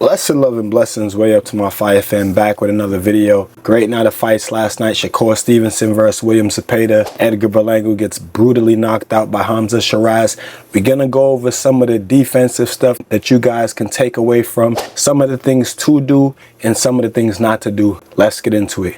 Lesson, love, and blessings. Way up to my fire fan, back with another video. Great night of fights last night. SHAKUR Stevenson versus William ZEPEDA. Edgar Berlanga gets brutally knocked out by Hamza Shiraz. We're gonna go over some of the defensive stuff that you guys can take away from, some of the things to do and some of the things not to do. Let's get into it.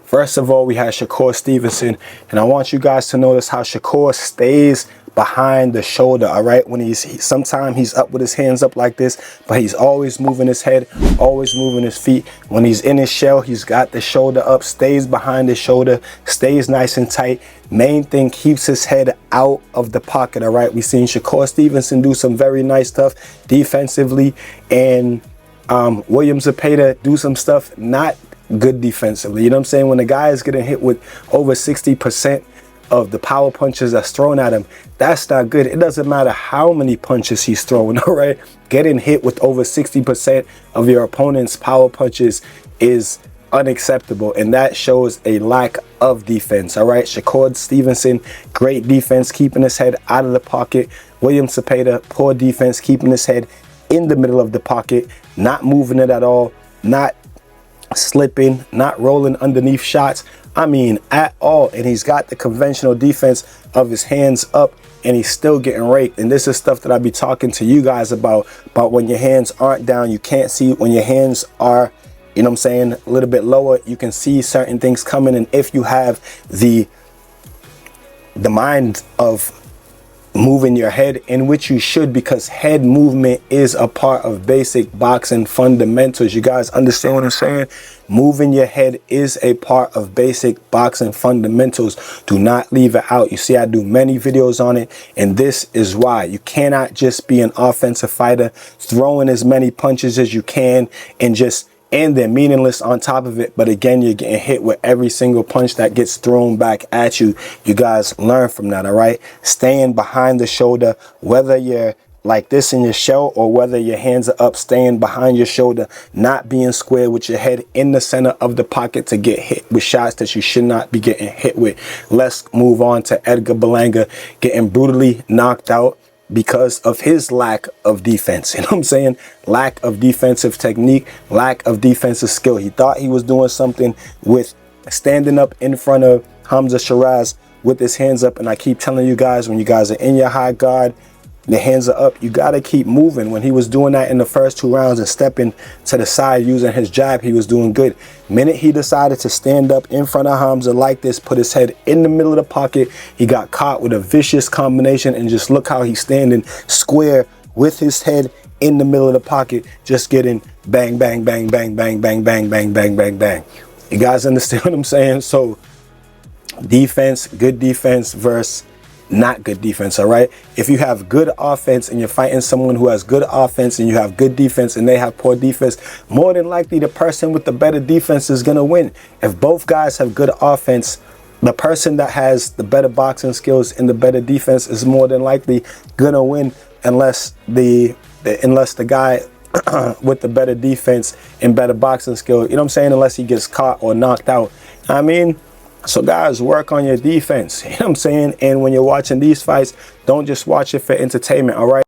First of all, we had SHAKUR Stevenson, and I want you guys to notice how SHAKUR stays behind the shoulder, all right? When sometimes he's up with his hands up like this, but he's always moving his head, always moving his feet. When he's in his shell, he's got the shoulder up, stays behind his shoulder, stays nice and tight. Main thing, keeps his head out of the pocket, all right? We've seen SHAKUR Stevenson do some very nice stuff defensively, and William ZEPEDA do some stuff not good defensively. You know what I'm saying? When the guy is getting hit with over 60% of the power punches that's thrown at him, that's not good. It doesn't matter how many punches he's throwing, all right? Getting hit with over 60% of your opponent's power punches is unacceptable, and that shows a lack of defense, all right? SHAKUR Stevenson, great defense, keeping his head out of the pocket. William ZEPEDA, poor defense, keeping his head in the middle of the pocket, not moving it at all, not slipping, not rolling underneath shots, I mean at all. And he's got the conventional defense of his hands up, and he's still getting raked. And this is stuff that I be talking to you guys about when your hands aren't down, you can't see. When your hands are, you know what I'm saying, a little bit lower, you can see certain things coming. And if you have the mind of moving your head, in which you should, because head movement is a part of basic boxing fundamentals. You guys understand what I'm saying? Moving your head is a part of basic boxing fundamentals. Do not leave it out. You see, I do many videos on it, and this is why. You cannot just be an offensive fighter throwing as many punches as you can and they're meaningless on top of it. But again, you're getting hit with every single punch that gets thrown back at you. You guys learn from that, all right? Staying behind the shoulder, whether you're like this in your shell or whether your hands are up, staying behind your shoulder, not being square with your head in the center of the pocket to get hit with shots that you should not be getting hit with. Let's move on to Edgar Berlanga getting brutally knocked out because of his lack of defense. You know what I'm saying? Lack of defensive technique, lack of defensive skill. He thought he was doing something with standing up in front of Hamza Shiraz with his hands up. And I keep telling you guys, when you guys are in your high guard, the hands are up, you got to keep moving. When he was doing that in the first 2 rounds and stepping to the side using his jab, he was doing good. Minute he decided to stand up in front of Hamza like this, put his head in the middle of the pocket, he got caught with a vicious combination. And just look how he's standing square with his head in the middle of the pocket, just getting bang, bang, bang, bang, bang, bang, bang, bang, bang, bang, bang. You guys understand what I'm saying? So defense, good defense versus not good defense, all right? If you have good offense and you're fighting someone who has good offense and you have good defense and they have poor defense, more than likely the person with the better defense is going to win. If both guys have good offense, the person that has the better boxing skills and the better defense is more than likely going to win, unless the guy with the better defense and better boxing skill, you know what I'm saying, unless he gets caught or knocked out. I mean, so guys, work on your defense, you know what I'm saying? And when you're watching these fights, don't just watch it for entertainment, all right?